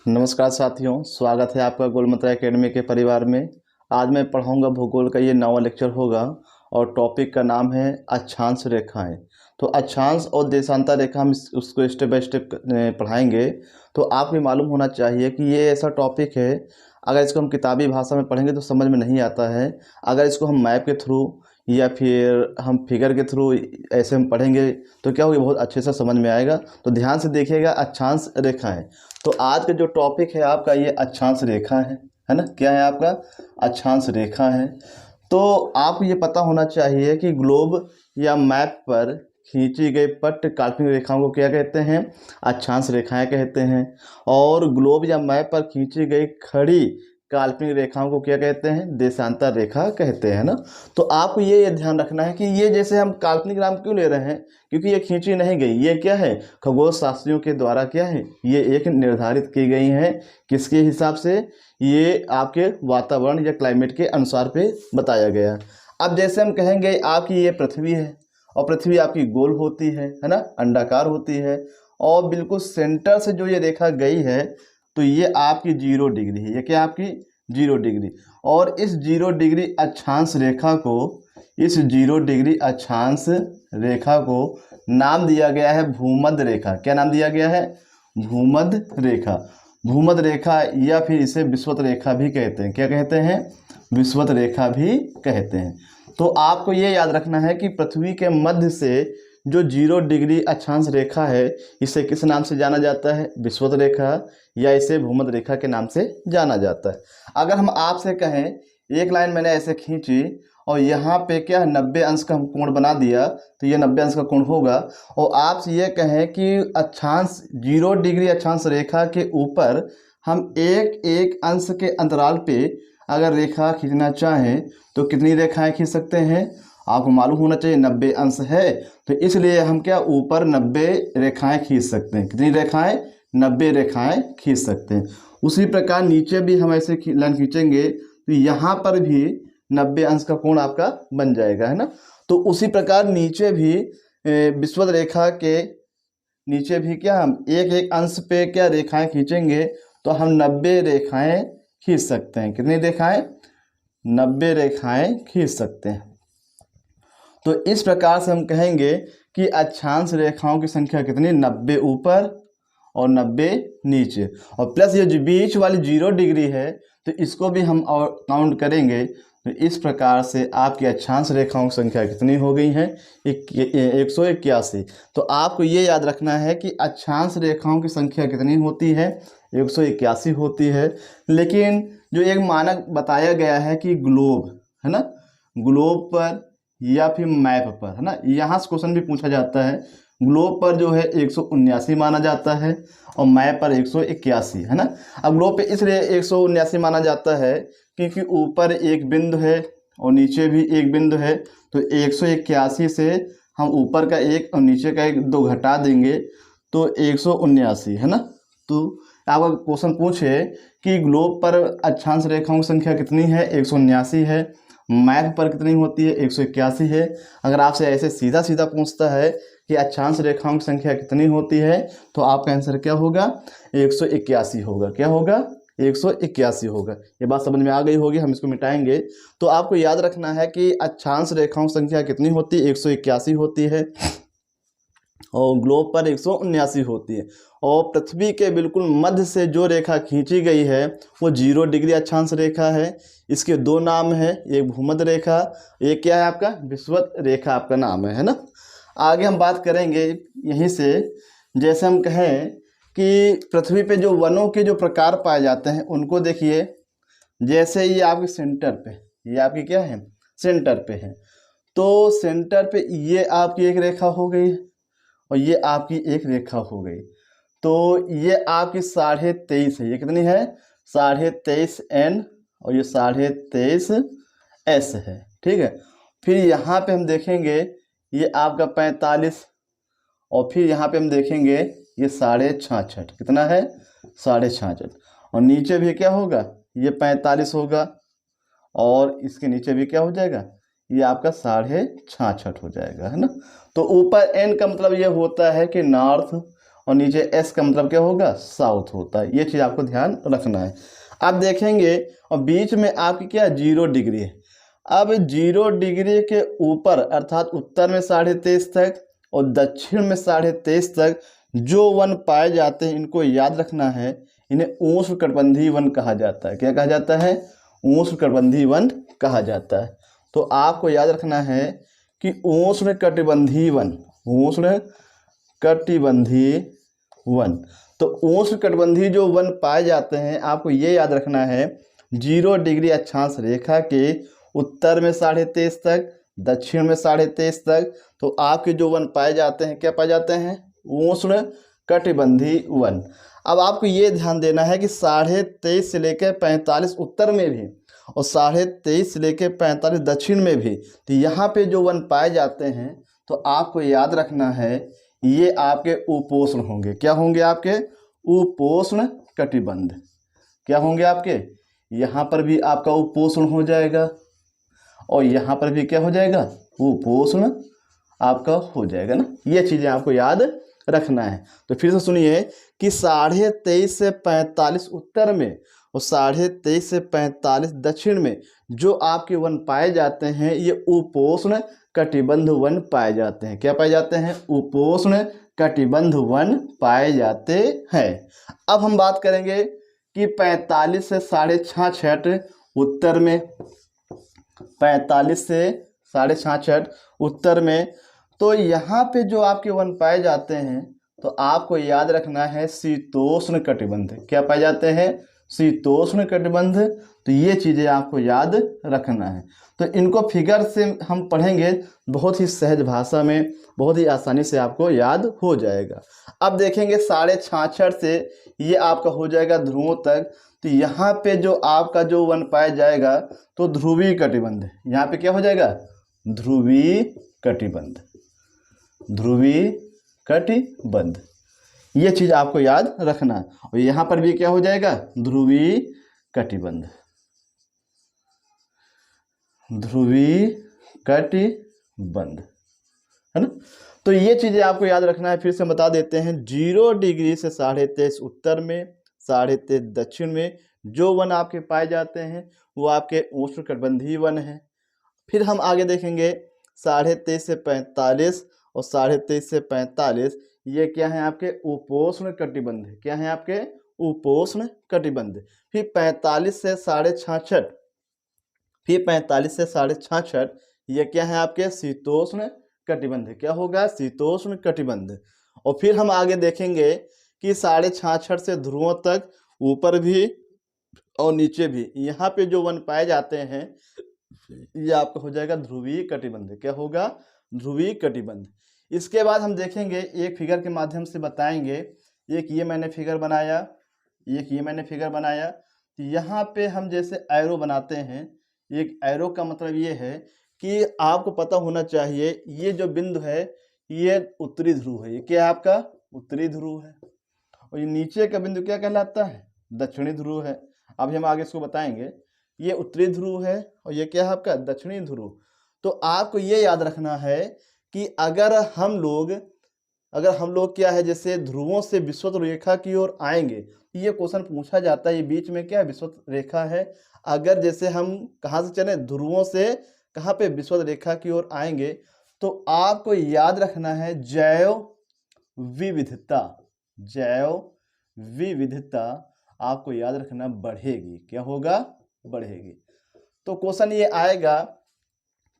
नमस्कार साथियों, स्वागत है आपका गोलमत्रा एकेडमी के परिवार में। आज मैं पढ़ाऊंगा भूगोल का ये नवा लेक्चर होगा और टॉपिक का नाम है अक्षांश रेखाएं। तो अक्षांश और देशांतर रेखा हम उसको स्टेप बाय स्टेप पढ़ाएंगे। तो आपको मालूम होना चाहिए कि ये ऐसा टॉपिक है, अगर इसको हम किताबी भाषा में पढ़ेंगे तो समझ में नहीं आता है। अगर इसको हम मैप के थ्रू या फिर हम फिगर के थ्रू ऐसे हम पढ़ेंगे तो क्या होगा, बहुत अच्छे से समझ में आएगा। तो ध्यान से देखिएगा, अक्षांश रेखाएं। तो आज का जो टॉपिक है आपका ये अक्षांश रेखा है ना। क्या है आपका? अक्षांश रेखा है। तो आपको ये पता होना चाहिए कि ग्लोब या मैप पर खींची गई पट्ट काल्पनिक रेखाओं को क्या कहते हैं? अक्षांश रेखाएं कहते हैं। और ग्लोब या मैप पर खींची गई खड़ी काल्पनिक रेखाओं को क्या कहते हैं? देशांतर रेखा कहते हैं ना। तो आपको ये ध्यान रखना है कि ये जैसे हम काल्पनिक नाम क्यों ले रहे हैं, क्योंकि ये खींची नहीं गई। ये क्या है? खगोल शास्त्रियों के द्वारा क्या है, ये एक निर्धारित की गई है। किसके हिसाब से? ये आपके वातावरण या क्लाइमेट के अनुसार पे बताया गया। अब जैसे हम कहेंगे आपकी ये पृथ्वी है और पृथ्वी आपकी गोल होती है ना, अंडाकार होती है। और बिल्कुल सेंटर से जो ये रेखा गई है तो ये आपकी 0 डिग्री है। ये क्या आपकी 0 डिग्री। और इस 0 डिग्री अक्षांश रेखा को, इस 0 डिग्री अक्षांश रेखा को नाम दिया गया है भूमध्य रेखा। क्या नाम दिया गया है? भूमध्य रेखा। भूमध्य रेखा या फिर इसे विषुवत रेखा भी कहते हैं। क्या कहते हैं? विषुवत रेखा भी कहते हैं। तो आपको ये याद रखना है कि पृथ्वी के मध्य से जो 0 डिग्री अक्षांश रेखा है, इसे किस नाम से जाना जाता है? विषुवत रेखा या इसे भूमध्य रेखा के नाम से जाना जाता है। अगर हम आपसे कहें, एक लाइन मैंने ऐसे खींची और यहाँ पे क्या 90 अंश का हम कोण बना दिया, तो ये 90 अंश का कोण होगा। और आपसे ये कहें कि अक्षांश 0 डिग्री अक्षांश रेखा के ऊपर हम एक एक अंश के अंतराल पे अगर रेखा खींचना चाहें तो कितनी रेखाएं खींच सकते हैं? आपको मालूम होना चाहिए 90 अंश है, तो इसलिए हम क्या ऊपर 90 रेखाएं खींच सकते हैं। कितनी रेखाएं? 90 रेखाएं खींच सकते हैं। उसी प्रकार नीचे भी हम ऐसे लाइन खींचेंगे तो यहाँ पर भी 90 अंश का कोण आपका बन जाएगा, है ना। तो उसी प्रकार नीचे भी विषुवत रेखा के नीचे भी क्या हम एक एक अंश पे क्या रेखाएं खींचेंगे तो हम 90 रेखाएं खींच सकते हैं। कितनी रेखाएं? 90 रेखाएं खींच सकते हैं। तो इस प्रकार से हम कहेंगे कि अक्षांश रेखाओं की संख्या कितनी? 90 ऊपर और 90 नीचे, और प्लस ये जो बीच वाली 0 डिग्री है तो इसको भी हम और काउंट करेंगे। तो इस प्रकार से आपकी अक्षांश रेखाओं की संख्या कितनी हो गई है? 181। तो आपको ये याद रखना है कि अक्षांश रेखाओं की संख्या कितनी होती है? 181 होती है। लेकिन जो एक मानक बताया गया है कि ग्लोब, है ना, ग्लोब पर या फिर मैप पर, है ना, यहाँ से क्वेश्चन भी पूछा जाता है। ग्लोब पर जो है 179 माना जाता है और मैप पर 181, है ना। अब ग्लोब पे इसलिए 179 माना जाता है क्योंकि ऊपर एक बिंदु है और नीचे भी एक बिंदु है। तो 181 से हम ऊपर का एक और नीचे का एक 2 घटा देंगे तो 179, है ना। तो आपका क्वेश्चन पूछे कि ग्लोब पर अक्षांश रेखाओं की संख्या कितनी है? 179 है। मैप पर कितनी होती है? 181 है। अगर आपसे ऐसे सीधा सीधा पूछता है कि अक्षांश रेखाओं की संख्या कितनी होती है तो आपका आंसर क्या होगा? 181 होगा। क्या होगा? 181 होगा। ये बात समझ में आ गई होगी, हम इसको मिटाएंगे। तो आपको याद रखना है कि अक्षांश रेखाओं की संख्या कितनी होती है? 181 होती है और ग्लोब पर 179 होती है। और पृथ्वी के बिल्कुल मध्य से जो रेखा खींची गई है वो 0 डिग्री अक्षांश रेखा है। इसके 2 नाम है, एक भूमध्य रेखा, एक क्या है आपका? विषुवत रेखा आपका नाम है ना। आगे हम बात करेंगे यहीं से। जैसे हम कहें कि पृथ्वी पे जो वनों के जो प्रकार पाए जाते हैं उनको देखिए। जैसे ये आपके सेंटर पे, ये आपकी क्या है? सेंटर पे है। तो सेंटर पे ये आपकी एक रेखा हो गई और ये आपकी एक रेखा हो गई। तो ये आपकी 23.5 है। ये कितनी है? 23.5 N और ये 23.5 S है। ठीक है। फिर यहाँ पे हम देखेंगे ये आपका 45 और फिर यहाँ पे हम देखेंगे ये 66.5। कितना है? 66.5। और नीचे भी क्या होगा? ये 45 होगा और इसके नीचे भी क्या हो जाएगा? ये आपका 66.5 हो जाएगा, है ना। तो ऊपर N का मतलब ये होता है कि नॉर्थ और नीचे एस का मतलब क्या होगा, साउथ होता है। ये चीज़ आपको ध्यान रखना है। आप देखेंगे और बीच में आपकी क्या 0 डिग्री है। अब 0 डिग्री के ऊपर अर्थात उत्तर में 23.5 तक और दक्षिण में 23.5 तक जो वन पाए जाते हैं, इनको याद रखना है। इन्हें उष्णकटिबंधीय वन कहा जाता है। क्या कहा जाता है, उष्णकटिबंधीय वन कहा जाता है। तो आपको याद रखना है कि उष्णकटिबंधीय वन, उष्णकटिबंधीय वन, तो उष्णकटिबंधीय जो वन पाए जाते हैं, आपको ये याद रखना है 0 डिग्री अक्षांश रेखा के उत्तर में 23.5 तक, दक्षिण में 23.5 तक, तो आपके जो वन पाए जाते हैं, क्या पाए जाते हैं, उष्णकटिबंधीय वन। अब आपको ये ध्यान देना है कि 23.5 से लेकर 45 उत्तर में भी और 23.5 से लेकर 45 दक्षिण में भी, तो यहाँ पे जो वन पाए जाते हैं, तो आपको याद रखना है ये आपके उपोष्ण होंगे। क्या होंगे आपके, उपोष्ण कटिबंध। क्या होंगे आपके, यहाँ पर भी आपका उपोष्ण हो जाएगा और यहाँ पर भी क्या हो जाएगा, उपोष्ण आपका हो जाएगा ना। ये चीज़ें आपको याद रखना है। तो फिर से सुनिए कि 23.5 से 45 उत्तर में और 23.5 से 45 दक्षिण में जो आपके वन पाए जाते हैं, ये उपोष्ण कटिबंध वन पाए जाते हैं। क्या पाए जाते हैं, उपोष्ण कटिबंध वन पाए जाते हैं। अब हम बात करेंगे कि 45 से 66.5 उत्तर में, 45 से 66.5 उत्तर में, तो यहाँ पे जो आपके वन पाए जाते हैं, तो आपको याद रखना है शीतोष्ण कटिबंध। क्या पाए जाते हैं, शीतोष्ण कटिबंध। तो ये चीज़ें आपको याद रखना है। तो इनको फिगर से हम पढ़ेंगे, बहुत ही सहज भाषा में, बहुत ही आसानी से आपको याद हो जाएगा। अब देखेंगे 66.5 से ये आपका हो जाएगा ध्रुवों तक। तो यहाँ पे जो आपका जो वन पाया जाएगा, तो ध्रुवीय कटिबंध। यहाँ पे क्या हो जाएगा, ध्रुवीय कटिबंध, ध्रुवीय कटिबंध। ये चीज़ आपको याद रखना है। और यहाँ पर भी क्या हो जाएगा, ध्रुवीय कटिबंध, ध्रुवीय कटिबंध, है ना। तो ये चीज़ें आपको याद रखना है। फिर से बता देते हैं, 0 डिग्री से 23.5 उत्तर में, 23.5 दक्षिण में जो वन आपके पाए जाते हैं, वो आपके उष्णकटिबंधीय वन हैं। फिर हम आगे देखेंगे 23.5 से 45 और 23.5 से 45, ये क्या है आपके उपोष्ण कटिबंध। क्या है आपके उपोष्ण कटिबंध। फिर 45 से 66.5, फिर 45 से 66.5, ये क्या है आपके शीतोष्ण कटिबंध। क्या होगा, शीतोष्ण कटिबंध। और फिर हम आगे देखेंगे कि 66.5 से ध्रुवों तक, ऊपर भी और नीचे भी, यहाँ पे जो वन पाए जाते हैं, ये आपका हो जाएगा ध्रुवीय कटिबंध। क्या होगा, ध्रुवीय कटिबंध। इसके बाद हम देखेंगे, एक फिगर के माध्यम से बताएंगे। एक ये मैंने फिगर बनाया, एक ये मैंने फिगर बनाया। तो यहाँ पे हम जैसे एरो बनाते हैं, एक एरो का मतलब ये है कि आपको पता होना चाहिए ये जो बिंदु है, ये उत्तरी ध्रुव है। ये क्या है आपका, उत्तरी ध्रुव है। और ये नीचे का बिंदु क्या कहलाता है, दक्षिणी ध्रुव है। अभी हम आगे इसको बताएंगे। ये उत्तरी ध्रुव है और ये क्या है आपका, दक्षिणी ध्रुव। तो आपको ये याद रखना है कि अगर हम लोग क्या है, जैसे ध्रुवों से विषुवत रेखा की ओर आएंगे, ये क्वेश्चन पूछा जाता है, ये बीच में क्या विषुवत रेखा है। अगर जैसे हम कहाँ से चले, ध्रुवों से कहाँ पे, विषुवत रेखा की ओर आएंगे, तो आपको याद रखना है जैव विविधता, जैव विविधता आपको याद रखना बढ़ेगी। क्या होगा, बढ़ेगी। तो क्वेश्चन ये आएगा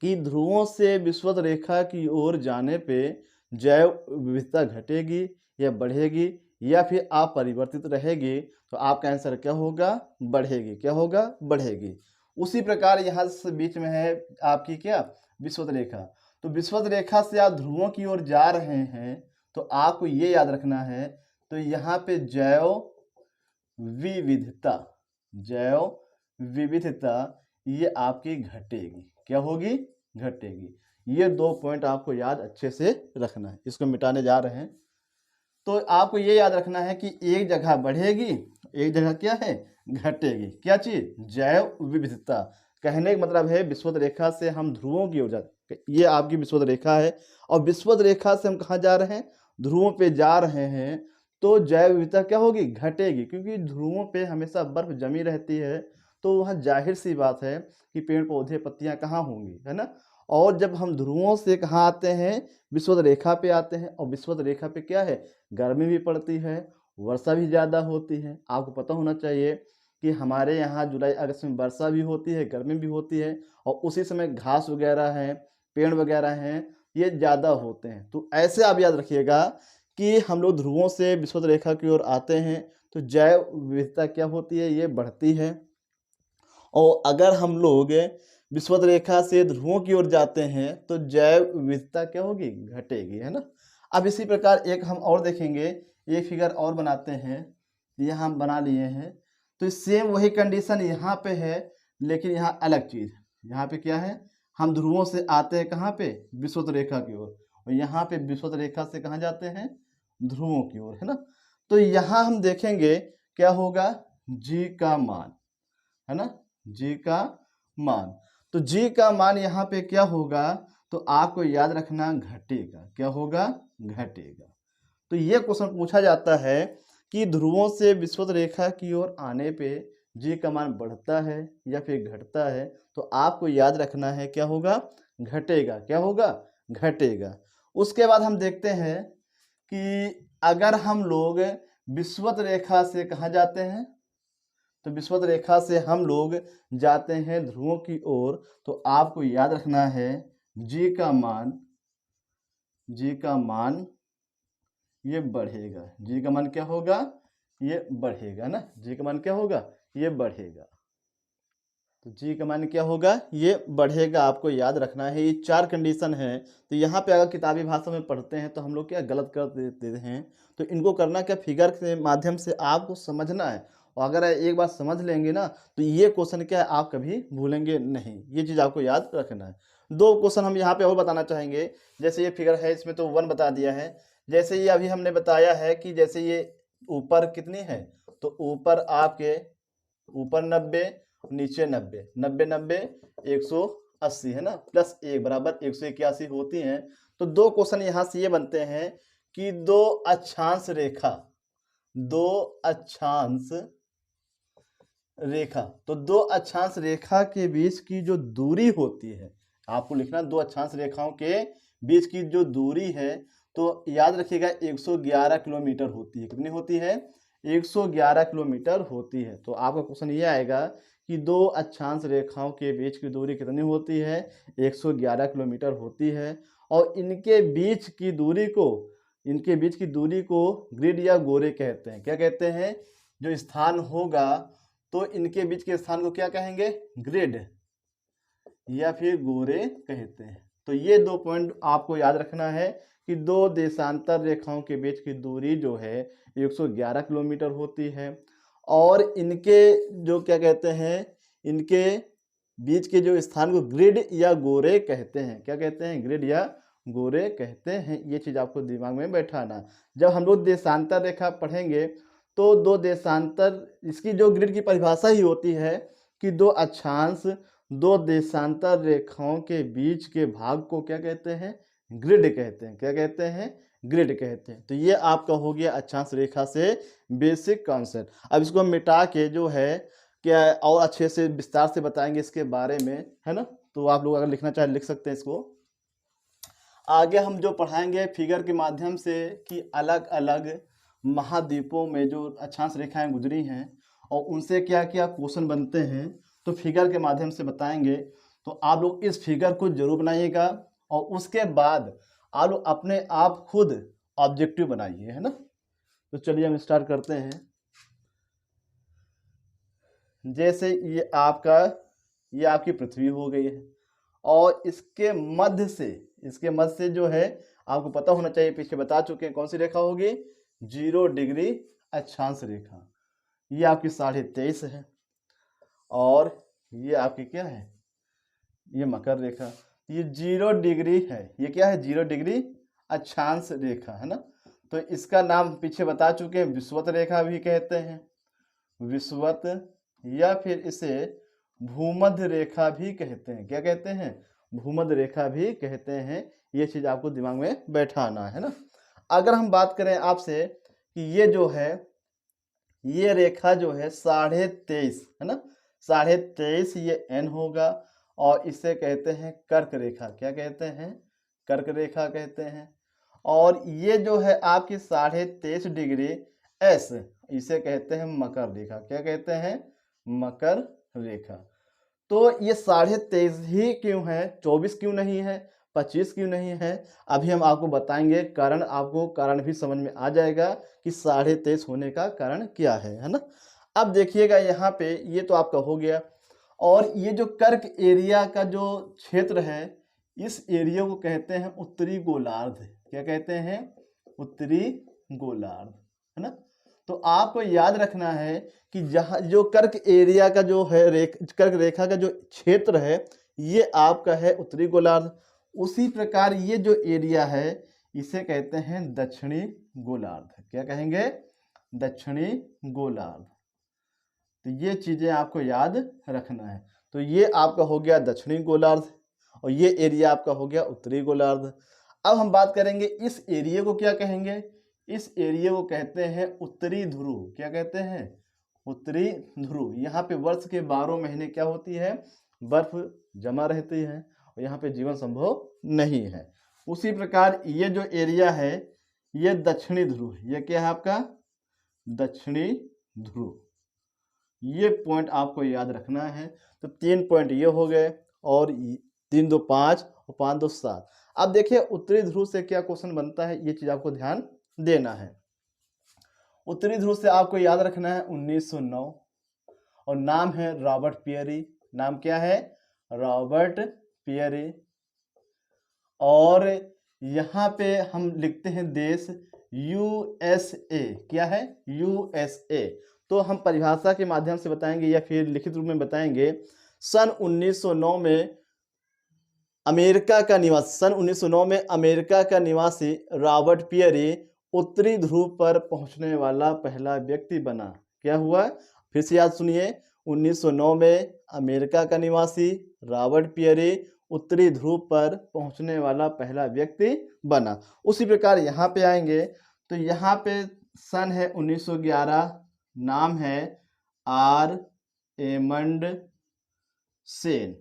कि ध्रुवों से विषुवत रेखा की ओर जाने पे जैव विविधता घटेगी या बढ़ेगी या फिर अपरिवर्तित रहेगी। तो आपका आंसर क्या होगा, बढ़ेगी। क्या होगा, बढ़ेगी। उसी प्रकार यहाँ से बीच में है आपकी क्या, विषुवत रेखा। तो विषुवत रेखा से आप ध्रुवों की ओर जा रहे हैं, तो आपको ये याद रखना है, तो यहाँ पे जैव विविधता, जैव विविधता ये आपकी घटेगी। क्या होगी, घटेगी। ये 2 पॉइंट आपको याद अच्छे से रखना है। इसको मिटाने जा रहे हैं। तो आपको ये याद रखना है कि एक जगह बढ़ेगी, एक जगह क्या है, घटेगी। क्या चीज, जैव विविधता। कहने का मतलब है विषुवत रेखा से हम ध्रुवों की ओर जाते, ये आपकी विषुवत रेखा है और विषुवत रेखा से हम कहाँ जा रहे हैं, ध्रुवों पे जा रहे हैं। तो जैव विविधता क्या होगी, घटेगी, क्योंकि ध्रुवों पे हमेशा बर्फ जमी रहती है। तो वहाँ जाहिर सी बात है कि पेड़ पौधे पत्तियाँ कहाँ होंगी, है ना। और जब हम ध्रुवों से कहाँ आते हैं, विषुवत रेखा पे आते हैं, और विषुवत रेखा पे क्या है, गर्मी भी पड़ती है, वर्षा भी ज़्यादा होती है। आपको पता होना चाहिए कि हमारे यहाँ जुलाई अगस्त में वर्षा भी होती है, गर्मी भी होती है, और उसी समय घास वगैरह हैं, पेड़ वगैरह हैं, ये ज़्यादा होते हैं। तो ऐसे आप याद रखिएगा कि हम लोग ध्रुवों से विषुवत रेखा की ओर आते हैं तो जैव विविधता क्या होती है, ये बढ़ती है। और अगर हम लोग विषुवत रेखा से ध्रुवों की ओर जाते हैं तो जैव विविधता क्या होगी, घटेगी, है ना। अब इसी प्रकार एक हम और देखेंगे, एक फिगर और बनाते हैं, यहाँ हम बना लिए हैं। तो सेम वही कंडीशन यहाँ पे है, लेकिन यहाँ अलग चीज़। यहाँ पे क्या है, हम ध्रुवों से आते हैं कहाँ पे, विषुवत रेखा की ओर, और यहाँ पे विषुवत रेखा से कहाँ जाते हैं, ध्रुवों की ओर, है ना। तो यहाँ हम देखेंगे क्या होगा, जी का मान, है ना, जी का मान। तो जी का मान यहाँ पे क्या होगा, तो आपको याद रखना घटेगा, क्या होगा, घटेगा। तो ये क्वेश्चन पूछा जाता है कि ध्रुवों से विषुवत रेखा की ओर आने पे जी का मान बढ़ता है या फिर घटता है, तो आपको याद रखना है क्या होगा, घटेगा, क्या होगा, घटेगा। उसके बाद हम देखते हैं कि अगर हम लोग विषुवत रेखा से कहाँ जाते हैं, तो विषुवत रेखा से हम लोग जाते हैं ध्रुवों की ओर, तो आपको याद रखना है जी का मान, जी का मान ये बढ़ेगा, जी का मान क्या होगा, ये बढ़ेगा ना, जी का मान क्या होगा, ये बढ़ेगा। तो जी का मान क्या होगा, ये बढ़ेगा, आपको याद रखना है। ये 4 कंडीशन है। तो यहाँ पे अगर किताबी भाषा में पढ़ते हैं तो हम लोग क्या गलत कर देते हैं। तो इनको करना क्या, फिगर के माध्यम से आपको समझना है, और अगर एक बार समझ लेंगे ना तो ये क्वेश्चन क्या है, आप कभी भूलेंगे नहीं। ये चीज़ आपको याद रखना है। 2 क्वेश्चन हम यहाँ पे और बताना चाहेंगे। जैसे ये फिगर है, इसमें तो 1 बता दिया है। जैसे ये अभी हमने बताया है कि जैसे ये ऊपर कितनी है, तो ऊपर आपके ऊपर 90, नीचे 90, 90 90 180, है ना, प्लस 1 बराबर 181 होती हैं। तो 2 क्वेश्चन यहाँ से ये बनते हैं कि 2 अक्षांश रेखा, 2 अक्षांश रेखा, तो 2 अक्षांश रेखा के बीच की जो दूरी होती है, आपको लिखना 2 अक्षांश रेखाओं के बीच की जो दूरी है, तो याद रखिएगा 111 किलोमीटर होती है। कितनी होती है, 111 किलोमीटर होती है। तो आपका क्वेश्चन ये आएगा कि 2 अक्षांश रेखाओं के बीच की दूरी कितनी होती है, 111 किलोमीटर होती है। और इनके बीच की दूरी को, इनके बीच की दूरी को ग्रिड या गोरे कहते हैं। क्या कहते हैं, जो स्थान होगा तो इनके बीच के स्थान को क्या कहेंगे, ग्रिड या फिर गोरे कहते हैं। तो ये 2 पॉइंट आपको याद रखना है कि 2 देशांतर रेखाओं के बीच की दूरी जो है 111 किलोमीटर होती है, और इनके जो क्या कहते हैं, इनके बीच के जो स्थान को ग्रिड या गोरे कहते हैं। क्या कहते हैं, ग्रिड या गोरे कहते हैं। ये चीज़ आपको दिमाग में बैठाना। जब हम लोग देशांतर रेखा पढ़ेंगे तो 2 देशांतर, इसकी जो ग्रिड की परिभाषा ही होती है कि 2 अक्षांश 2 देशांतर रेखाओं के बीच के भाग को क्या कहते हैं, ग्रिड कहते हैं। क्या कहते हैं, ग्रिड कहते हैं। तो ये आपका हो गया अक्षांश रेखा से बेसिक कॉन्सेप्ट। अब इसको मिटा के जो है क्या और अच्छे से विस्तार से बताएंगे इसके बारे में, है ना। तो आप लोग अगर लिखना चाहे लिख सकते हैं इसको। आगे हम जो पढ़ाएंगे फिगर के माध्यम से कि अलग अलग महाद्वीपों में जो अक्षांश रेखाएं गुजरी हैं और उनसे क्या क्या क्वेश्चन बनते हैं, तो फिगर के माध्यम से बताएंगे। तो आप लोग इस फिगर को जरूर बनाइएगा, और उसके बाद आप लोग अपने आप खुद ऑब्जेक्टिव बनाइए, है ना। तो चलिए हम स्टार्ट करते हैं। जैसे ये आपकी पृथ्वी हो गई है, और इसके मध्य से जो है, आपको पता होना चाहिए, पीछे बता चुके हैं कौन सी रेखा होगी, 0 डिग्री अक्षांश रेखा। ये आपकी 23.5 है, और ये आपकी क्या है, ये मकर रेखा। ये 0 डिग्री है, ये क्या है, 0 डिग्री अक्षांश रेखा, है ना। तो इसका नाम पीछे बता चुके हैं, विषुवत रेखा भी कहते हैं, विषुवत, या फिर इसे भूमध्य रेखा भी कहते हैं। क्या कहते हैं, भूमध्य रेखा भी कहते हैं। ये चीज आपको दिमाग में बैठाना है ना। अगर हम बात करें आपसे कि ये जो है, ये रेखा जो है 23.5 है ना, 23.5 ये एन होगा और इसे कहते हैं कर्क रेखा। क्या कहते हैं? कर्क रेखा कहते हैं। और ये जो है आपकी 23.5 डिग्री एस, इसे कहते हैं मकर रेखा। क्या कहते हैं? मकर रेखा। तो ये 23.5 ही क्यों है, 24 क्यों नहीं है, 25 क्यों नहीं है? अभी हम आपको बताएंगे कारण, आपको कारण भी समझ में आ जाएगा कि 23.5 होने का कारण क्या है ना। अब देखिएगा यहाँ पे, ये तो आपका हो गया। और ये जो कर्क एरिया का जो क्षेत्र है, इस एरिया को कहते हैं उत्तरी गोलार्ध। क्या कहते हैं? उत्तरी गोलार्ध, है ना। तो आपको याद रखना है कि जहाँ जो कर्क एरिया का जो है कर्क रेखा का जो क्षेत्र है, ये आपका है उत्तरी गोलार्ध। उसी प्रकार ये जो एरिया है, इसे कहते हैं दक्षिणी गोलार्ध। क्या कहेंगे? दक्षिणी गोलार्ध। तो ये चीजें आपको याद रखना है। तो ये आपका हो गया दक्षिणी गोलार्ध और ये एरिया आपका हो गया उत्तरी गोलार्ध। अब हम बात करेंगे इस एरिया को क्या कहेंगे? इस एरिया को कहते हैं उत्तरी ध्रुव। क्या कहते हैं? उत्तरी ध्रुव। यहाँ पे वर्ष के 12 महीने क्या होती है? बर्फ जमा रहती है और यहाँ पे जीवन संभव नहीं है। उसी प्रकार ये जो एरिया है, ये दक्षिणी ध्रुव। ये क्या है आपका? दक्षिणी ध्रुव। ये पॉइंट आपको याद रखना है। तो 3 पॉइंट ये हो गए और 3 2 5 और 5 2 7। अब देखिए उत्तरी ध्रुव से क्या क्वेश्चन बनता है, ये चीज आपको ध्यान देना है। उत्तरी ध्रुव से आपको याद रखना है 1909 और नाम है रॉबर्ट पियरी। नाम क्या है? Robert Peary. और यहाँ पे हम लिखते हैं देश यूएसए। क्या है? यूएसए। तो हम परिभाषा के माध्यम से बताएंगे या फिर लिखित रूप में बताएंगे। सन 1909 में अमेरिका का निवासी, सन 1909 में अमेरिका का निवासी रॉबर्ट पियरी उत्तरी ध्रुव पर पहुंचने वाला पहला व्यक्ति बना। क्या हुआ? फिर से याद सुनिए। 1909 में अमेरिका का निवासी रॉबर्ट पियरी उत्तरी ध्रुव पर पहुंचने वाला पहला व्यक्ति बना। उसी प्रकार यहाँ पे आएंगे तो यहाँ पे सन है 1911। नाम है Amundsen.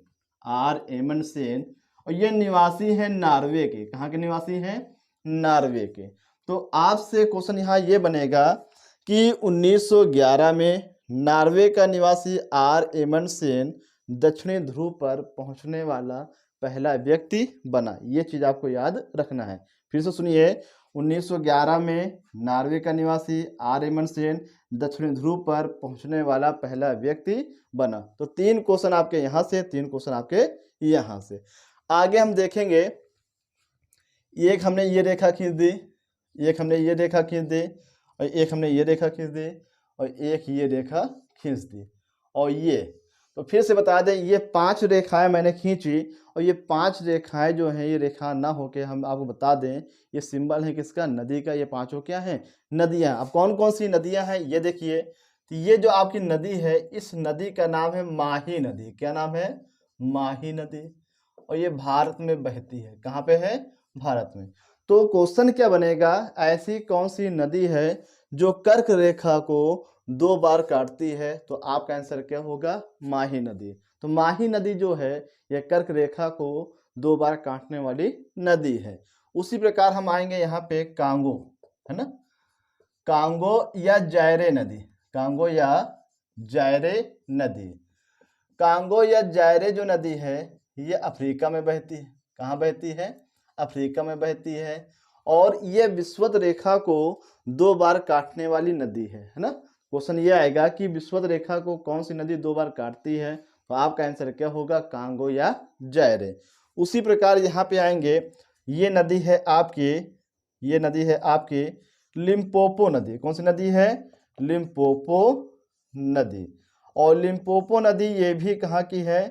Amundsen और ये निवासी हैं नॉर्वे के। कहाँ के निवासी हैं? नॉर्वे के। तो आपसे क्वेश्चन यहाँ ये बनेगा कि 1911 में नॉर्वे का निवासी आर एमंड सेन दक्षिणी ध्रुव पर पहुंचने वाला पहला व्यक्ति बना। ये चीज आपको याद रखना है। फिर से सुनिए। 1911 में नॉर्वे का निवासी आर एमंड सेन दक्षिणी ध्रुव पर पहुंचने वाला पहला व्यक्ति बना। तो 3 क्वेश्चन आपके यहाँ से, 3 क्वेश्चन आपके यहाँ से। आगे हम देखेंगे, एक हमने ये रेखा खींच दी, एक हमने ये रेखा खींच दी और एक हमने ये रेखा खींच दी और एक ये रेखा खींच दी। और ये तो फिर से बता दें, ये 5 रेखाएं मैंने खींची और ये 5 रेखाएं जो हैं, ये रेखा ना होके हम आपको बता दें, ये सिंबल है किसका? नदी का। ये 5 क्या हैं? नदियां। अब कौन कौन सी नदियां हैं ये देखिए। तो ये जो आपकी नदी है, इस नदी का नाम है माही नदी। क्या नाम है? माही नदी। और ये भारत में बहती है। कहाँ पे है? भारत में। तो क्वेश्चन क्या बनेगा? ऐसी कौन सी नदी है जो कर्क रेखा को 2 बार काटती है? तो आपका आंसर क्या होगा? माही नदी। तो माही नदी जो है, यह कर्क रेखा को 2 बार काटने वाली नदी है। उसी प्रकार हम आएंगे यहाँ पे कांगो, है ना। कांगो या जायरे नदी। कांगो या जायरे नदी। कांगो या जायरे जो नदी है, ये अफ्रीका में बहती है। कहाँ बहती है? अफ्रीका में बहती है। और ये विषुवत रेखा को 2 बार काटने वाली नदी है ना। क्वेश्चन ये आएगा कि विषुवत रेखा को कौन सी नदी 2 बार काटती है? तो आपका आंसर क्या होगा? कांगो या जायरे। उसी प्रकार यहाँ पे आएंगे, ये नदी है आपकी, ये नदी है आपकी लिम्पोपो नदी। कौन सी नदी है? लिम्पोपो नदी। और लिम्पोपो नदी ये भी कहाँ की है?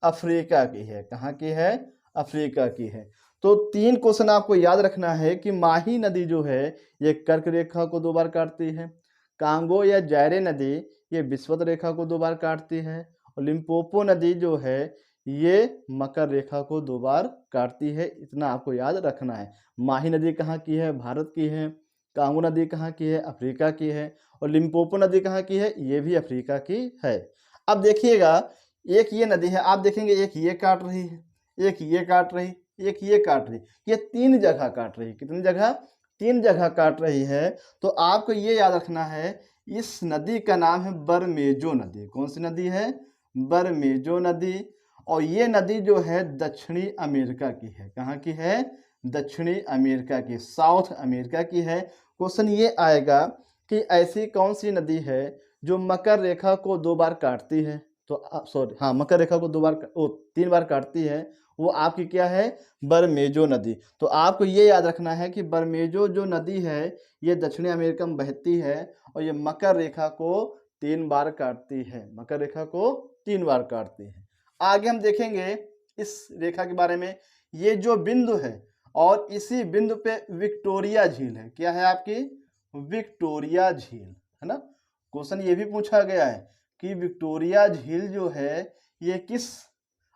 अफ्रीका की है। कहाँ की है? अफ्रीका की है। तो 3 क्वेश्चन आपको याद रखना है कि माही नदी जो है, ये कर्क रेखा को 2 बार काटती है। कांगो या जायरे नदी ये विषुवत रेखा को 2 बार काटती है। और लिम्पोपो नदी जो है, ये मकर रेखा को 2 बार काटती है। इतना आपको याद रखना है। माही नदी कहाँ की है? भारत की है। कांगो नदी कहाँ की है? अफ्रीका की है। और लिम्पोपो नदी कहाँ की है? ये भी अफ्रीका की है। अब देखिएगा, एक ये नदी है, आप देखेंगे एक ये काट रही है, एक ये काट रही, एक ये काट रही, ये 3 जगह काट रही। कितनी जगह? 3 जगह काट रही है। तो आपको ये याद रखना है, इस नदी का नाम है बरमेजो नदी। कौन सी नदी है? बरमेजो नदी। और ये नदी जो है दक्षिणी अमेरिका की है। कहाँ की है? दक्षिणी अमेरिका की, साउथ अमेरिका की है। क्वेश्चन ये आएगा कि ऐसी कौन सी नदी है जो मकर रेखा को 2 बार काटती है? तो सॉरी, हाँ, मकर रेखा को 3 बार काटती है। वो आपकी क्या है? बरमेजो नदी। तो आपको ये याद रखना है कि बरमेजो जो नदी है ये दक्षिणी अमेरिका में बहती है और ये मकर रेखा को 3 बार काटती है। मकर रेखा को 3 बार काटती है। आगे हम देखेंगे इस रेखा के बारे में। ये जो बिंदु है और इसी बिंदु पे विक्टोरिया झील है। क्या है आपकी? विक्टोरिया झील, है ना। क्वेश्चन ये भी पूछा गया है कि विक्टोरिया झील जो है ये किस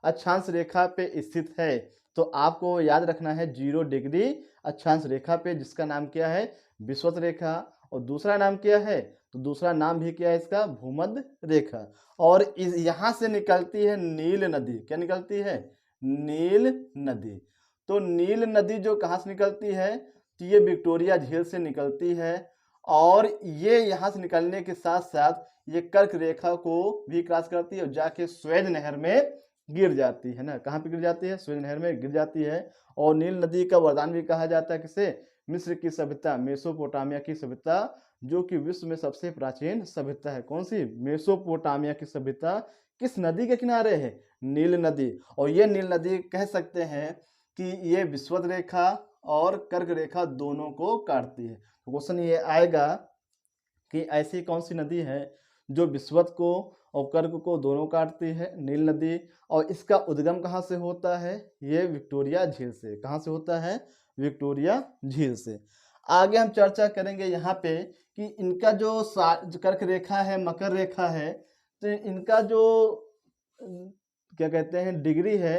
अक्षांश रेखा पे स्थित है? तो आपको याद रखना है 0 डिग्री अक्षांश रेखा पे, जिसका नाम क्या है? विषुवत रेखा। और दूसरा नाम क्या है? तो दूसरा नाम भी क्या है इसका? भूमध्य रेखा। और यहाँ से निकलती है नील नदी। क्या निकलती है? नील नदी। तो नील नदी जो कहाँ से निकलती है? तो ये विक्टोरिया झील से निकलती है। और ये यहाँ से निकलने के साथ साथ ये कर्क रेखा को भी क्रॉस करती है और जाके स्वेज नहर में गिर जाती है ना। कहाँ पे गिर जाती है? स्वेज नहर में गिर जाती है। और नील नदी का वरदान भी कहा जाता है किसे? मिस्र की सभ्यता, मेसोपोटामिया की सभ्यता, जो कि विश्व में सबसे प्राचीन सभ्यता है। कौन सी? मेसोपोटामिया की सभ्यता किस नदी के किनारे है? नील नदी। और ये नील नदी कह सकते हैं कि ये विषुवत रेखा और कर्क रेखा दोनों को काटती है। तो क्वेश्चन ये आएगा कि ऐसी कौन सी नदी है जो विषुवत को और कर्क को दोनों काटती है? नील नदी। और इसका उद्गम कहाँ से होता है? ये विक्टोरिया झील से। कहाँ से होता है? विक्टोरिया झील से। आगे हम चर्चा करेंगे यहाँ पे कि इनका जो कर्क रेखा है, मकर रेखा है, तो इनका जो क्या कहते हैं डिग्री है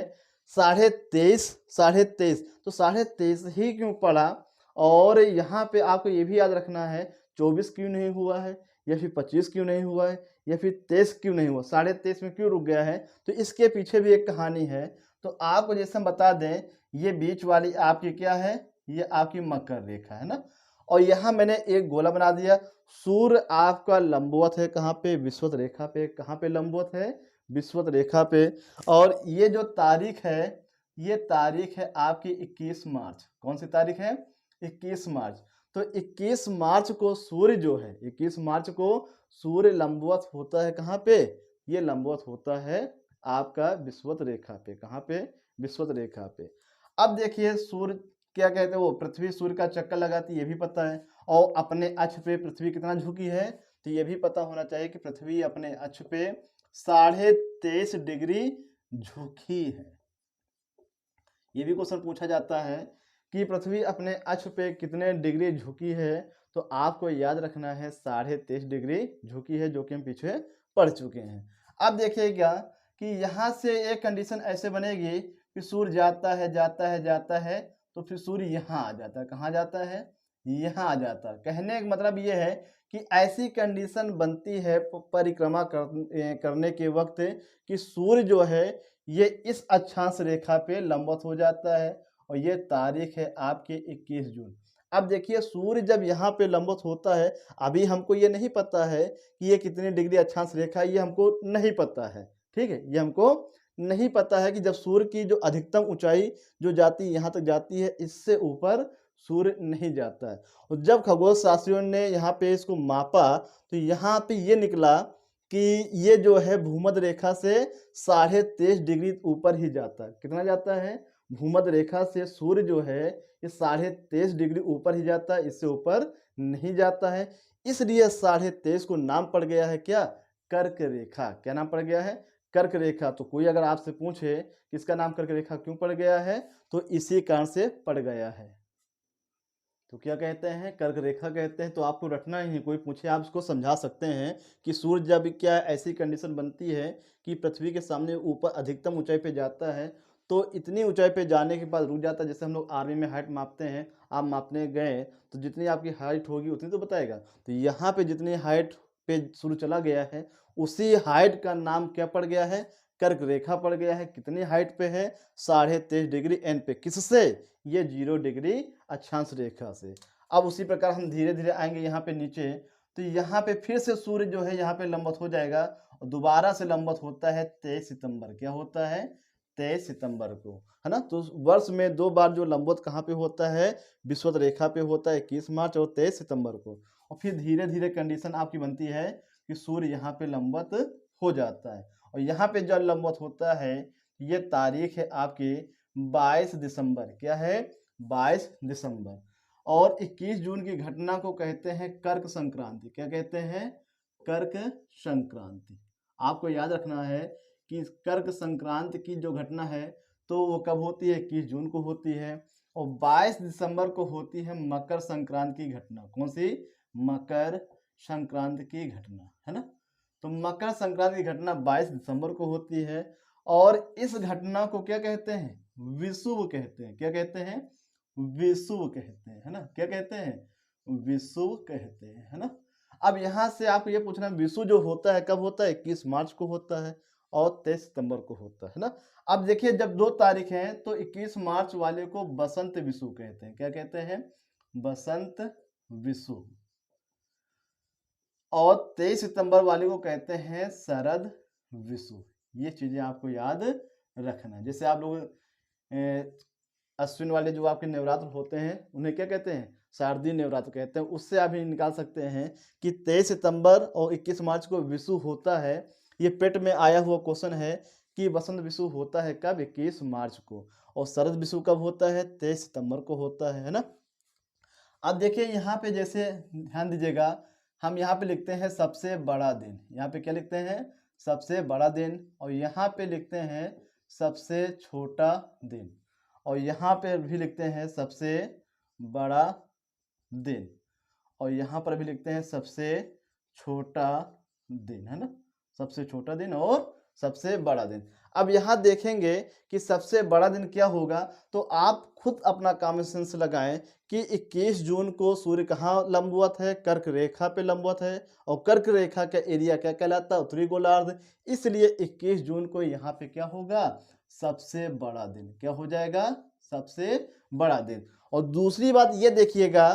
23.5, 23.5। तो 23.5 ही क्यों पड़ा? और यहाँ पे आपको ये भी याद रखना है 24 क्यों नहीं हुआ है, या फिर 25 क्यों नहीं हुआ है, या फिर 23 क्यों नहीं हुआ, 23.5 में क्यों रुक गया है? तो इसके पीछे भी एक कहानी है। तो आपको जैसे हम बता दें, ये बीच वाली आपकी क्या है? ये आपकी मकर रेखा है ना। और यहाँ मैंने एक गोला बना दिया। सूर्य आपका लंबवत है कहाँ पे? विषुवत रेखा पे। कहाँ पे लंबवत है? विषुवत रेखा पे। और ये जो तारीख है, ये तारीख है आपकी 21 मार्च। कौन सी तारीख है? 21 मार्च। तो 21 मार्च को सूर्य जो है, 21 मार्च को सूर्य लंबवत होता है कहाँ पे? ये लंबवत होता है आपका विषुवत रेखा पे। कहाँ पे? विषुवत रेखा पे। अब देखिए सूर्य क्या कहते हैं, वो पृथ्वी सूर्य का चक्कर लगाती है, ये भी पता है। और अपने अक्ष पे पृथ्वी कितना झुकी है? तो ये भी पता होना चाहिए कि पृथ्वी अपने अक्ष पे 23.5 डिग्री झुकी है। ये भी क्वेश्चन पूछा जाता है कि पृथ्वी अपने अक्ष पे कितने डिग्री झुकी है? तो आपको याद रखना है 23.5 डिग्री झुकी है, जो कि हम पीछे पढ़ चुके हैं। अब देखिएगा कि यहाँ से एक कंडीशन ऐसे बनेगी कि सूर्य जाता है जाता है जाता है, तो फिर सूर्य यहाँ आ जाता है। कहाँ जाता है? यहाँ आ जाता है। कहने का मतलब ये है कि ऐसी कंडीशन बनती है परिक्रमा करने के वक्त कि सूर्य जो है ये इस अक्षांश रेखा पे लंबवत हो जाता है। और ये तारीख है आपके 21 जून। अब देखिए सूर्य जब यहाँ पे लंबवत होता है, अभी हमको ये नहीं पता है कि ये कितनी डिग्री अक्षांश रेखा है, ये हमको नहीं पता है। ठीक है, ये हमको नहीं पता है कि जब सूर्य की जो अधिकतम ऊंचाई जो जाती है यहाँ तक जाती है, इससे ऊपर सूर्य नहीं जाता है। और जब खगोल शास्त्रियों ने यहाँ पे इसको मापा, तो यहाँ पे ये निकला कि ये जो है भूमध्य रेखा से 23.5 डिग्री ऊपर ही जाता है। कितना जाता है? भूमध्य रेखा से सूर्य जो है ये 23.5 डिग्री ऊपर ही जाता है, इससे ऊपर नहीं जाता है। इसलिए 23.5 को नाम पड़ गया है क्या? कर्क रेखा। क्या नाम पड़ गया है? कर्क रेखा। तो कोई अगर आपसे पूछे कि इसका नाम कर्क रेखा क्यों पड़ गया है, तो इसी कारण से पड़ गया है। तो क्या कहते हैं? कर्क रेखा कहते हैं। तो आपको रटना ही है, कोई पूछे आप इसको समझा सकते हैं कि सूर्य जब क्या ऐसी कंडीशन बनती है कि पृथ्वी के सामने ऊपर अधिकतम ऊंचाई पे जाता है, तो इतनी ऊंचाई पे जाने के बाद रुक जाता है। जैसे हम लोग आर्मी में हाइट मापते हैं, आप मापने गए तो जितनी आपकी हाइट होगी उतनी तो बताएगा। तो यहाँ पे जितनी हाइट पे शुरू चला गया है उसी हाइट का नाम क्या पड़ गया है, कर्क रेखा पड़ गया है। कितनी हाइट पे है, 23.5 डिग्री एन पे। किससे, ये 0 डिग्री अक्षांश रेखा से। अब उसी प्रकार हम धीरे धीरे आएंगे यहाँ पे नीचे, तो यहाँ पे फिर से सूर्य जो है यहाँ पे लंबवत हो जाएगा और दोबारा से लंबवत होता है 23 सितंबर। क्या होता है, 23 सितंबर को, है ना। तो वर्ष में 2 बार जो लंबवत कहाँ पे होता है, विषुवत रेखा पे होता है, 21 मार्च और 23 सितंबर को। और फिर धीरे धीरे कंडीशन आपकी बनती है कि सूर्य यहाँ पे लंबवत हो जाता है। और यहाँ पे जब लंबवत होता है, ये तारीख है आपकी 22 दिसंबर। क्या है, 22 दिसंबर। और 21 जून की घटना को कहते हैं कर्क संक्रांति। क्या कहते हैं, कर्क संक्रांति। आपको याद रखना है कि कर्क संक्रांति की जो घटना है तो वो कब होती है, 21 जून को होती है। और 22 दिसंबर को होती है मकर संक्रांति की घटना। कौन सी, मकर संक्रांति की घटना, है ना। तो मकर संक्रांति की घटना 22 दिसंबर को होती है। और इस घटना को क्या कहते हैं, विषुव कहते हैं। क्या कहते हैं, विषुव कहते हैं, है ना। क्या कहते हैं, विषुव कहते हैं, है ना। अब यहाँ से आपको ये पूछना, विषुव जो होता है कब होता है, 21 मार्च को होता है और 23 सितंबर को होता है ना। अब देखिए जब 2 तारीख हैं तो 21 मार्च वाले को बसंत विषुव कहते हैं। क्या कहते हैं, बसंत विषुव। और 23 सितंबर वाले को कहते हैं शरद विषुव। ये चीजें आपको याद रखना है। जैसे आप लोग अश्विन वाले जो आपके नवरात्र होते हैं उन्हें क्या कहते हैं, शारदीय नवरात्र कहते हैं। उससे आप निकाल सकते हैं कि 23 सितंबर और 21 मार्च को विषुव होता है। ये पेट में आया हुआ क्वेश्चन है कि बसंत विषुव होता है कब, 21 मार्च को। और शरद विषुव कब होता है, 23 सितंबर को होता है ना। अब देखिए यहाँ पे जैसे ध्यान दीजिएगा, हम यहाँ पे लिखते हैं सबसे बड़ा दिन। यहाँ पे क्या लिखते हैं, सबसे बड़ा दिन। और यहाँ पे लिखते हैं सबसे छोटा दिन। और यहाँ पे भी लिखते हैं सबसे बड़ा दिन। और यहाँ पर भी लिखते हैं सबसे छोटा दिन, है ना। सबसे छोटा दिन और सबसे बड़ा दिन। अब यहाँ देखेंगे कि सबसे बड़ा दिन क्या होगा, तो आप खुद अपना कॉमन सेंस लगाएं कि 21 जून को सूर्य कहाँ लंबवत है, कर्क रेखा पे लंबवत है। और कर्क रेखा का एरिया क्या कहलाता है, उत्तरी गोलार्ध। इसलिए 21 जून को यहाँ पे क्या होगा, सबसे बड़ा दिन। क्या हो जाएगा, सबसे बड़ा दिन। और दूसरी बात ये देखिएगा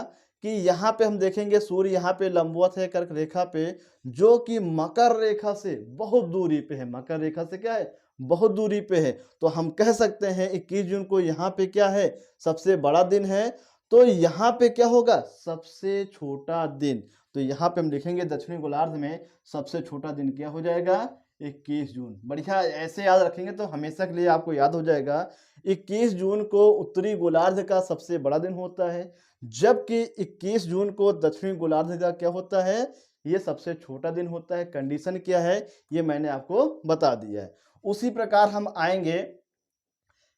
कि यहाँ पे हम देखेंगे सूर्य यहाँ पे लंबवत है कर्क रेखा पे, जो कि मकर रेखा से बहुत दूरी पे है। मकर रेखा से क्या है, बहुत दूरी पे है। तो हम कह सकते हैं 21 जून को यहाँ पे क्या है, सबसे बड़ा दिन है। तो यहाँ पे क्या होगा, सबसे छोटा दिन। तो यहाँ पे हम लिखेंगे दक्षिणी गोलार्ध में सबसे छोटा दिन क्या हो जाएगा, 21 जून। बढ़िया, ऐसे याद रखेंगे तो हमेशा के लिए आपको याद हो जाएगा। 21 जून को उत्तरी गोलार्ध का सबसे बड़ा दिन होता है, जबकि 21 जून को दक्षिणी गोलार्ध का क्या होता है, ये सबसे छोटा दिन होता है। कंडीशन क्या है ये मैंने आपको बता दिया है। उसी प्रकार हम आएंगे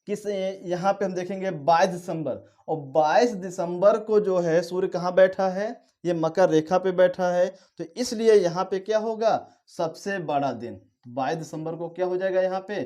किस, यहाँ पे हम देखेंगे 22 दिसंबर। और 22 दिसंबर को जो है सूर्य कहाँ बैठा है, ये मकर रेखा पे बैठा है। तो इसलिए यहाँ पे क्या होगा, सबसे बड़ा दिन। 22 दिसंबर को क्या हो जाएगा यहाँ पे,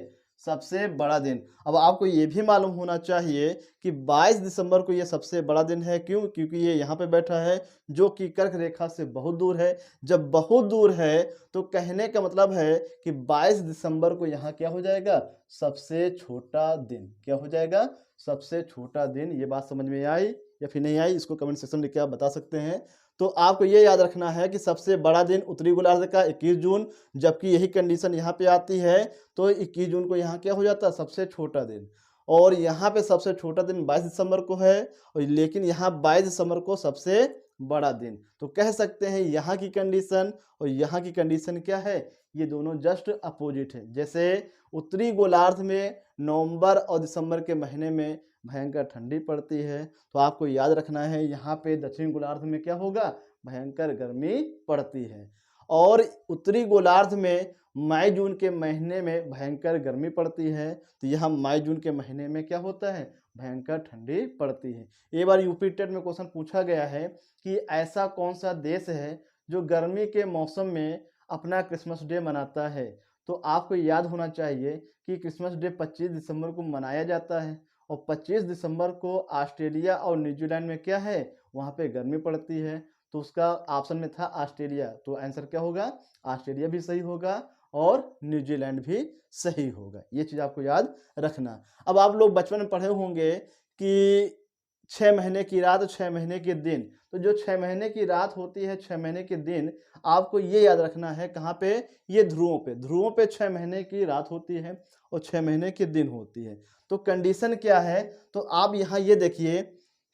सबसे बड़ा दिन। अब आपको ये भी मालूम होना चाहिए कि 22 दिसंबर को ये सबसे बड़ा दिन है। क्यों, क्योंकि ये यहाँ पे बैठा है जो कि कर्क रेखा से बहुत दूर है। जब बहुत दूर है तो कहने का मतलब है कि 22 दिसंबर को यहाँ क्या हो जाएगा, सबसे छोटा दिन। क्या हो जाएगा, सबसे छोटा दिन। ये बात समझ में आई या फिर नहीं आई, इसको कमेंट सेक्शन में लिख के आप बता सकते हैं। तो आपको ये याद रखना है कि सबसे बड़ा दिन उत्तरी गोलार्ध का 21 जून, जबकि यही कंडीशन यहाँ पे आती है तो 21 जून को यहाँ क्या हो जाता है, सबसे छोटा दिन। और यहाँ पे सबसे छोटा दिन 22 दिसंबर को है, और लेकिन यहाँ 22 दिसंबर को सबसे बड़ा दिन। तो कह सकते हैं यहाँ की कंडीशन और यहाँ की कंडीशन क्या है, ये दोनों जस्ट अपोजिट है। जैसे उत्तरी गोलार्ध में नवंबर और दिसंबर के महीने में भयंकर ठंडी पड़ती है, तो आपको याद रखना है यहाँ पे दक्षिण गोलार्ध में क्या होगा, भयंकर गर्मी पड़ती है। और उत्तरी गोलार्ध में मई जून के महीने में भयंकर गर्मी पड़ती है। तो यहाँ मई जून के महीने में क्या होता है, भयंकर ठंडी पड़ती है। एक बार यूपी टेट में क्वेश्चन पूछा गया है कि ऐसा कौन सा देश है जो गर्मी के मौसम में अपना क्रिसमस डे मनाता है। तो आपको याद होना चाहिए कि क्रिसमस डे 25 दिसंबर को मनाया जाता है। और 25 दिसंबर को ऑस्ट्रेलिया और न्यूजीलैंड में क्या है, वहाँ पे गर्मी पड़ती है। तो उसका ऑप्शन में था ऑस्ट्रेलिया, तो आंसर क्या होगा, ऑस्ट्रेलिया भी सही होगा और न्यूजीलैंड भी सही होगा। ये चीज़ आपको याद रखना। अब आप लोग बचपन में पढ़े होंगे कि 6 महीने की रात और 6 महीने के दिन। तो जो 6 महीने की रात होती है, 6 महीने के दिन, आपको ये याद रखना है कहाँ पे, ये ध्रुवों पे। ध्रुवों पे 6 महीने की रात होती है और 6 महीने के दिन होती है। तो कंडीशन क्या है, तो आप यहाँ ये देखिए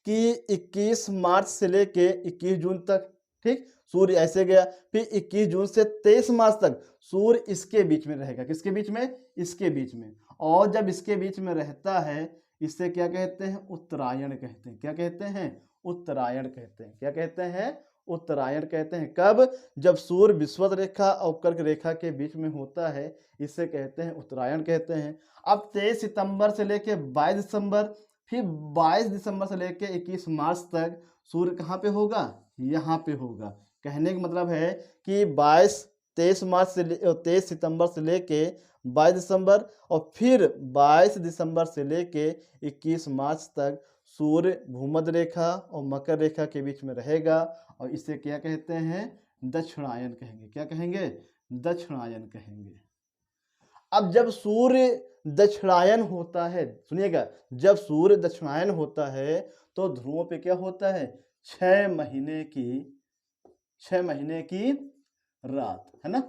कि 21 मार्च से लेके 21 जून तक, ठीक, सूर्य ऐसे गया, फिर 21 जून से 23 मार्च तक सूर्य इसके बीच में रहेगा। किसके बीच में, इसके बीच में। और जब इसके बीच में रहता है, इससे क्या कहते हैं, उत्तरायण कहते हैं। क्या कहते हैं, उत्तरायण कहते हैं। क्या कहते हैं, उत्तरायण कहते हैं। कब, जब सूर्य विषुवत रेखा और कर्क रेखा के बीच में होता है, इससे कहते हैं उत्तरायण कहते हैं। अब 23 सितंबर से लेके 22 दिसंबर, फिर 22 दिसंबर से लेके 21 मार्च तक सूर्य कहाँ पे होगा, यहाँ पे होगा। कहने का मतलब है कि 23 सितंबर से लेके 22 दिसंबर और फिर 22 दिसंबर से लेके 21 मार्च तक सूर्य भूमध्य रेखा और मकर रेखा के बीच में रहेगा और इसे क्या कहते हैं, दक्षिणायन कहेंगे। क्या कहेंगे, दक्षिणायन कहेंगे। अब जब सूर्य दक्षिणायन होता है, सुनिएगा, जब सूर्य दक्षिणायन होता है तो ध्रुवों पे क्या होता है, 6 महीने की रात, है ना।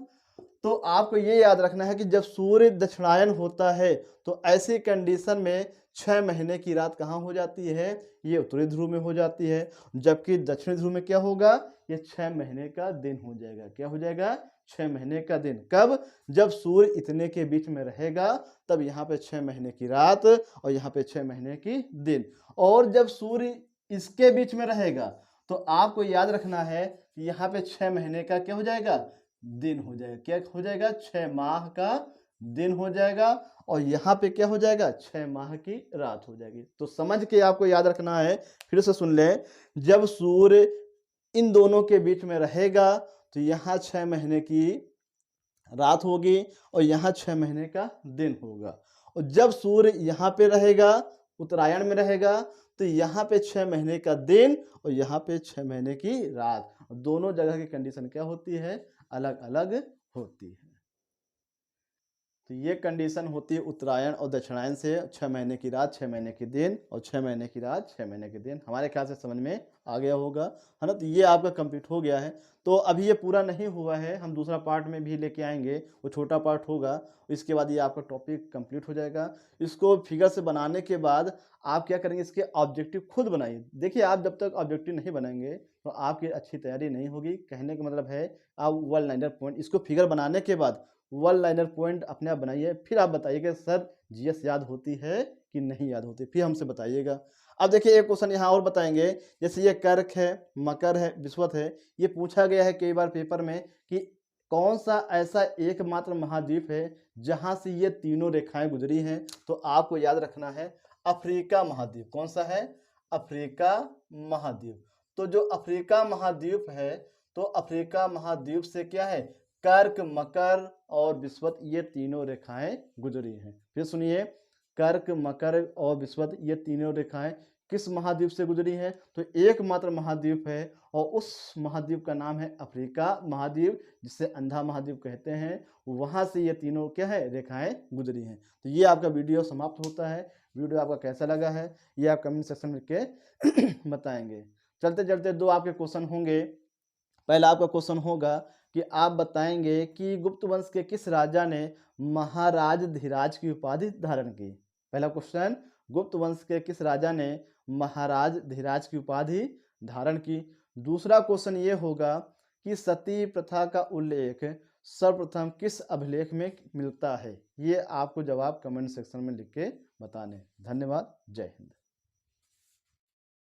तो आपको ये याद रखना है कि जब सूर्य दक्षिणायन होता है तो ऐसी कंडीशन में 6 महीने की रात कहाँ हो जाती है, ये उत्तरी ध्रुव में हो जाती है। जबकि दक्षिणी ध्रुव में क्या होगा, ये 6 महीने का दिन हो जाएगा। क्या हो जाएगा, 6 महीने का दिन। कब, जब सूर्य इतने के बीच में रहेगा तब यहाँ पे 6 महीने की रात और यहाँ पे 6 महीने की दिन। और जब सूर्य इसके बीच में रहेगा तो आपको याद रखना है कि यहाँ पे 6 महीने का क्या हो जाएगा, दिन हो जाएगा। क्या हो जाएगा, 6 माह का दिन हो जाएगा और यहाँ पे क्या हो जाएगा, 6 माह की रात हो जाएगी। तो समझ के आपको याद रखना है, फिर से सुन लें, जब सूर्य इन दोनों के बीच में रहेगा तो यहाँ 6 महीने की रात होगी और यहाँ 6 महीने का दिन होगा। और जब सूर्य यहाँ पे रहेगा, उत्तरायण में रहेगा, तो यहाँ पे 6 महीने का दिन और यहाँ पे 6 महीने की रात। दोनों जगह की कंडीशन क्या होती है, अलग अलग होती है। तो ये कंडीशन होती है उत्तरायण और दक्षिणायन से, 6 महीने की रात 6 महीने के दिन और 6 महीने की रात 6 महीने के दिन। हमारे ख्याल से समझ में आ गया होगा, है ना। तो ये आपका कंप्लीट हो गया है। तो अभी ये पूरा नहीं हुआ है, हम दूसरा पार्ट में भी लेके आएंगे, वो छोटा पार्ट होगा। इसके बाद ये आपका टॉपिक कंप्लीट हो जाएगा। इसको फिगर से बनाने के बाद आप क्या करेंगे, इसके ऑब्जेक्टिव खुद बनाइए। देखिए, आप जब तक ऑब्जेक्टिव नहीं बनाएंगे तो आपकी अच्छी तैयारी नहीं होगी। कहने का मतलब है, आप वन लाइनर पॉइंट, इसको फिगर बनाने के बाद वन लाइनर पॉइंट अपने आप बनाइए, फिर आप बताइएगा सर जीएस याद होती है कि नहीं याद होती, फिर हमसे बताइएगा। अब देखिए, एक क्वेश्चन यहाँ और बताएंगे, जैसे ये कर्क है, मकर है, विषुवत है। ये पूछा गया है कई बार पेपर में कि कौन सा ऐसा एकमात्र महाद्वीप है जहां से ये तीनों रेखाएं गुजरी हैं। तो आपको याद रखना है अफ्रीका महाद्वीप। कौन सा है, अफ्रीका महाद्वीप। तो जो अफ्रीका महाद्वीप है, तो अफ्रीका महाद्वीप से क्या है, कर्क, मकर और विषुवत, ये तीनों रेखाएं गुजरी हैं। फिर सुनिए, कर्क, मकर और विषुवत, ये तीनों रेखाएं किस महाद्वीप से गुजरी हैं, तो एकमात्र महाद्वीप है और उस महाद्वीप का नाम है अफ्रीका महाद्वीप, जिसे अंधा महाद्वीप कहते हैं। वहां से ये तीनों क्या है, रेखाएं गुजरी हैं। तो ये आपका वीडियो समाप्त होता है। वीडियो आपका कैसा लगा है ये आप कमेंट सेक्शन में के बताएंगे। चलते चलते दो आपके क्वेश्चन होंगे। पहला आपका क्वेश्चन होगा कि आप बताएंगे कि गुप्त वंश के किस राजा ने महाराज धीराज की उपाधि धारण की। पहला क्वेश्चन, गुप्त वंश के किस राजा ने महाराज धीराज की उपाधि धारण की। दूसरा क्वेश्चन ये होगा कि सती प्रथा का उल्लेख सर्वप्रथम किस अभिलेख में मिलता है। ये आपको जवाब कमेंट सेक्शन में लिख के बताने। धन्यवाद, जय हिंद।